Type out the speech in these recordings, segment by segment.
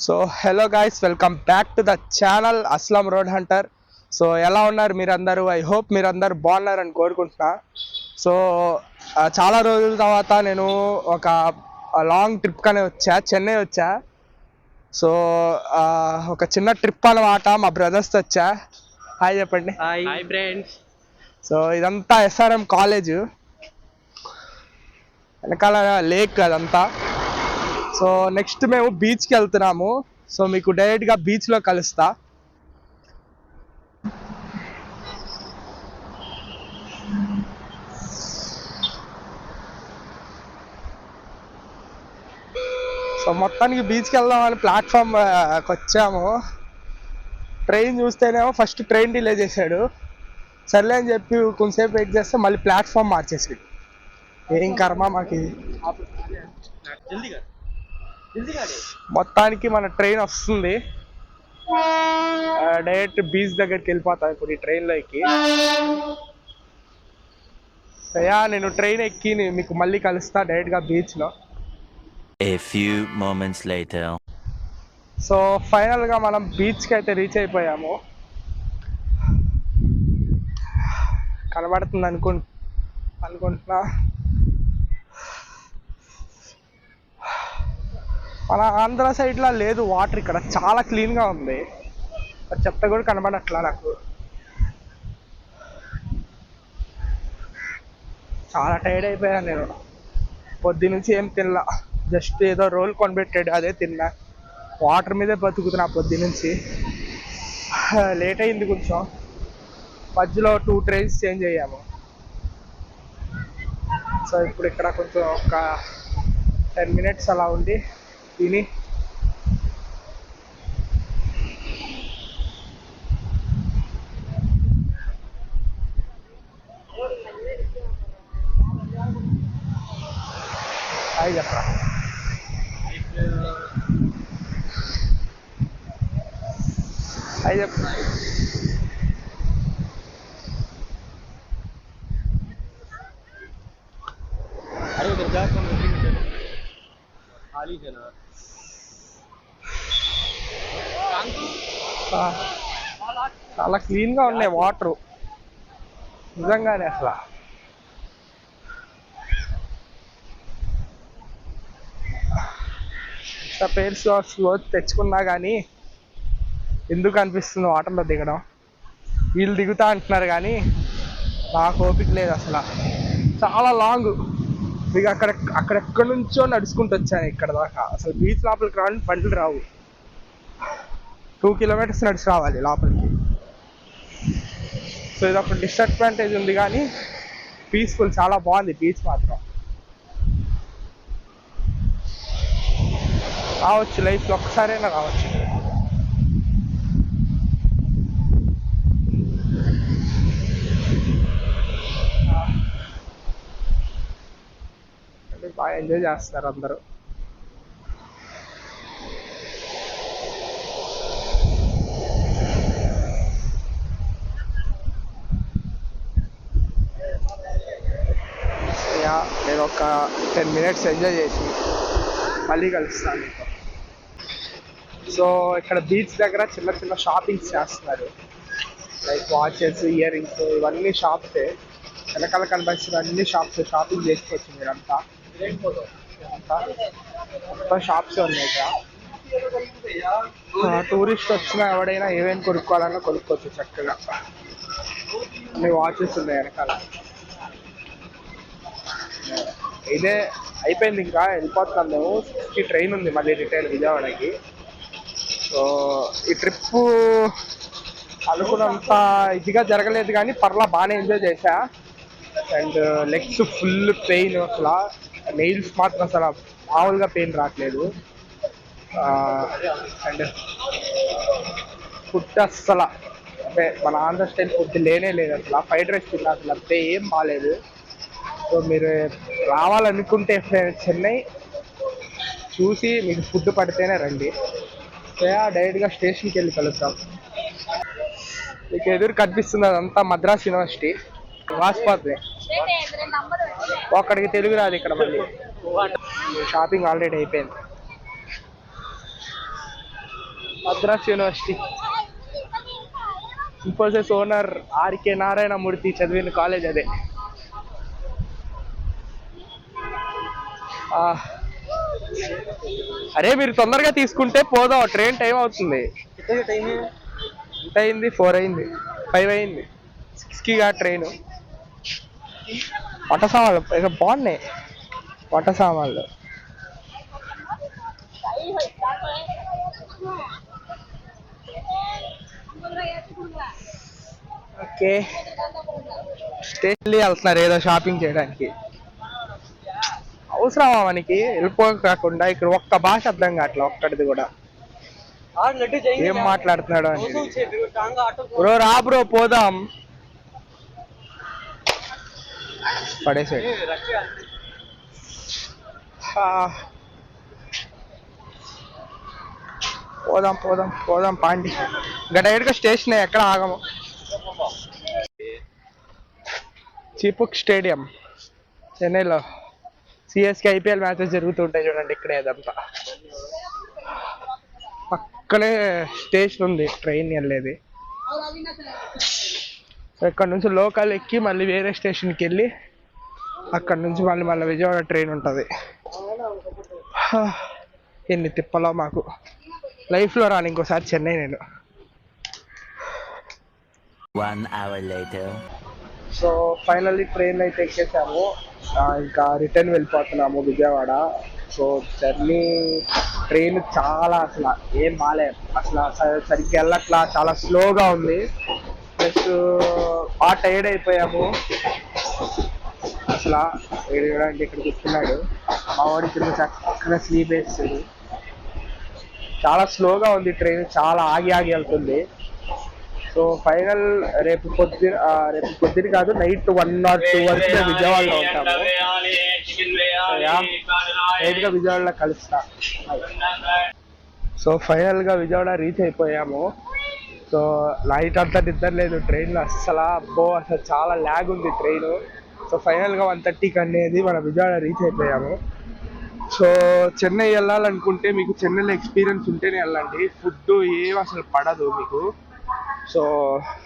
So hello guys, welcome back to the channel Aslam road Hunter. So ఎలా ఉన్నారు మీరందరూ? I hope మీరందరూ బాగున్నారని కోరుకుంటున్నా. సో చాలా రోజుల తర్వాత నేను ఒక లాంగ్ ట్రిప్ కనే వచ్చా, చెన్నై వచ్చా. సో ఒక చిన్న ట్రిప్ అన్నమాట, మా బ్రదర్స్తో వచ్చా. హాయ్ చెప్పండి. Hi friends. సో ఇదంతా ఎస్ఆర్ఎం కాలేజ్ వెనకాల లేక్ అదంతా. సో నెక్స్ట్ మేము బీచ్కి వెళ్తున్నాము. సో మీకు డైరెక్ట్గా బీచ్లో కలుస్తా. సో మొత్తానికి బీచ్కి వెళ్దామని ప్లాట్ఫామ్కి వచ్చాము. ట్రైన్ చూస్తేనేమో ఫస్ట్ ట్రైన్ డిలే చేశాడు. సర్లే అని చెప్పి కొంతసేపు వెయిట్ చేస్తే మళ్ళీ ప్లాట్ఫామ్ మార్చేసాడు. ఏం కర్మ మాకు. మొత్తానికి మన ట్రైన్ వస్తుంది. డైరెక్ట్ బీచ్ దగ్గరికి వెళ్ళిపోతాం ఇప్పుడు ఈ ట్రైన్లోకి. అయ్యా నేను ట్రైన్ ఎక్కి మీకు మళ్ళీ కలుస్తా డైరెక్ట్గా బీచ్లో. A few moments later. So ఫైనల్గా మనం బీచ్కి అయితే రీచ్ అయిపోయాము. కనబడుతుంది అనుకుంటున్నా. మన ఆంధ్ర సైడ్లో లేదు వాటర్, ఇక్కడ చాలా క్లీన్గా ఉంది. చెత్త కూడా కనబడట్లా నాకు. చాలా టైర్డ్ అయిపోయాను నేను. పొద్దు నుంచి ఏం తినలా, జస్ట్ ఏదో రోల్ కొనిపెట్టాడు అదే తిన్నా. వాటర్ మీదే బతుకుతున్నా పొద్దు నుంచి. లేట్ అయింది కొంచెం, మధ్యలో 2 ట్రైన్స్ చేంజ్ అయ్యాము. సో ఇప్పుడు ఇక్కడ కొంచెం ఒక 10 minutes అలా ఉండి తిని హాయ్ చెప్పరా. హాయ్ చెప్ప. अरे उधर जा कौन खाली है ना. చాలా క్లీన్గా ఉన్నాయి వాటరు నిజంగానే. అసలు ఇంత పేరు స్లో తెచ్చుకున్నా కానీ ఎందుకు అనిపిస్తుంది వాటర్లో దిగడం. వీళ్ళు దిగుతా అంటున్నారు కానీ నాకు ఓపిక లేదు అసలు. చాలా లాంగ్, ఇక అక్కడెక్కడి నుంచో నడుచుకుంటూ వచ్చాను ఇక్కడ దాకా. అసలు బీచ్ లోపలికి రావడానికి బండ్లు రావు. 2 kilometers నడిచి రావాలి లోపలికి. సో ఇది ఒక డిసడ్వాంటేజ్ ఉంది కానీ పీస్ఫుల్, చాలా బాగుంది బీచ్ మాత్రం. రావచ్చు లైఫ్లో ఒక్కసారైనా రావచ్చు. బాగా ఎంజాయ్ చేస్తారు అందరూ. నేను ఒక 10 minutes ఎంజాయ్ చేసి మళ్ళీ కలుస్తాను మీకు. సో ఇక్కడ బీచ్ దగ్గర చిన్న చిన్న షాపింగ్స్ చేస్తున్నారు, లైక్ వాచెస్, ఇయర్ రింగ్స్, ఇవన్నీ షాప్సే. వెనకాల కనిపిస్తున్న అన్ని షాప్స్, షాపింగ్ చేసుకోవచ్చు మీరంతా. మొత్తం షాప్సే ఉన్నాయి ఇక్కడ. టూరిస్ట్ వచ్చినా ఎవడైనా ఏమేమి కొనుక్కోవాలన్నా కొనుక్కోవచ్చు చక్కగా. అన్ని వాచెస్ ఉన్నాయి వెనకాల. ఇదే అయిపోయింది, ఇంకా వెళ్ళిపోతున్నాం మేము. 6కి ట్రైన్ ఉంది మళ్ళీ రిటైల్ విజయవాడకి. సో ఈ ట్రిప్ అనుకున్నంత ఇదిగా జరగలేదు కానీ పర్లా, బాగానే ఎంజాయ్ చేశా. అండ్ లెగ్స్ ఫుల్ పెయిన్, అసలు నెయిల్స్ మాత్రం అసలు మామూలుగా పెయిన్ రావట్లేదు. అండ్ ఫుడ్ అస్సలు అంటే మన ఆంధ్ర స్టైల్ ఫుడ్ లేనే లేదు అసలు. ఫ్రైడ్ రైస్ తిన్నా, అసలు అంతే ఏం బాగాలేదు. సో మీరు రావాలనుకుంటే చెన్నై చూసి మీకు ఫుడ్ పడితేనే రండి. డైరెక్ట్గా స్టేషన్కి వెళ్ళి కలుద్దాం. మీకు ఎదురు కనిపిస్తుంది అదంతా మద్రాస్ యూనివర్సిటీ, వాస్పాత్రే. ఒక్కడికి తెలుగు రాదు ఇక్కడ. మళ్ళీ షాపింగ్ ఆల్రెడీ అయిపోయింది. Madras university. Infosys owner RK Narayana Murthy చదివిన కాలేజ్ అదే. అరే మీరు తొందరగా తీసుకుంటే పోదాం, ట్రైన్ టైం అవుతుంది. ఎంత అయింది? 4 అయింది, 5 అయింది, 6కి ట్రైన్. వంట సామాన్లు ఇక బాగున్నాయి, వంట సామాన్లు. ఓకే, స్టేషన్లో వెళ్తున్నారు ఏదో షాపింగ్ చేయడానికి. అవసరమా మనకి? వెళ్ళిపోకాకుండా ఇక్కడ ఒక్క భాష అర్థం కావట్లే, ఒక్కటిది కూడా. ఏం మాట్లాడుతున్నాడు అని. బ్రో రా బ్రో పోదాం. పడేసాడు. పోదాం పోదాం పోదాం పాండి. ఇంకా డైరెక్ట్గా స్టేషన్, ఎక్కడ ఆగము. చీపుక్ స్టేడియం చెన్నైలో సిఎస్కే ఐపీఎల్ మ్యాచెస్ జరుగుతుంటాయి చూడండి, ఇక్కడే అదంతా. పక్కనే స్టేషన్ ఉంది ట్రైన్ వెళ్ళేది. ఇక్కడ నుంచి లోకల్ ఎక్కి మళ్ళీ వేరే స్టేషన్కి వెళ్ళి అక్కడ నుంచి మళ్ళీ విజయవాడ ట్రైన్ ఉంటుంది. ఎన్ని తిప్పలో మాకు. లైఫ్లో రాను ఇంకోసారి చెన్నై నేను. 1 hour later. So finally train అయితే ఎక్కేసాము. ఇంకా రిటర్న్ వెళ్ళిపోతున్నాము విజయవాడ. సో జర్నీ ట్రైన్ చాలా అసలు ఏం బాగాలేదు, అసలు సరిగ్గా వెళ్ళట్లా, చాలా స్లోగా ఉంది. ప్లస్ టైర్డ్ అయిపోయాము అసలు. ఏడంటే ఇక్కడ కూర్చున్నాడు మా వాడి, ఇక్కడ చక్కగా స్లీప్ వేస్తాడు. చాలా స్లోగా ఉంది ట్రైన్, చాలా ఆగి ఆగి వెళ్తుంది. సో ఫైనల్ రేపు పొద్దున కాదు, నైట్ 1 or 2 వరకు విజయవాడలో ఉంటాము. నైట్గా విజయవాడలో కలుస్తా. సో ఫైనల్గా విజయవాడ రీచ్ అయిపోయాము. సో నైట్ అంతా నిద్ర లేదు ట్రైన్లో అస్సలు. అసలు చాలా ల్యాగ్ ఉంది ట్రైన్. సో ఫైనల్గా 1:30కి అనేది మనం విజయవాడ రీచ్ అయిపోయాము. సో చెన్నై వెళ్ళాలనుకుంటే మీకు చెన్నైలో ఎక్స్పీరియన్స్ ఉంటేనే వెళ్ళండి, ఫుడ్ ఏం అసలు పడదు మీకు. సో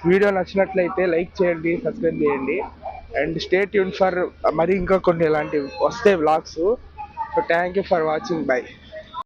వీడియో నచ్చినట్లయితే లైక్ చేయండి, సబ్స్క్రైబ్ చేయండి, అండ్ స్టే ట్యూన్ ఫర్ మరి ఇంకా కొన్ని ఇలాంటివి వస్తాయి vlogs. So thank you for watching. By.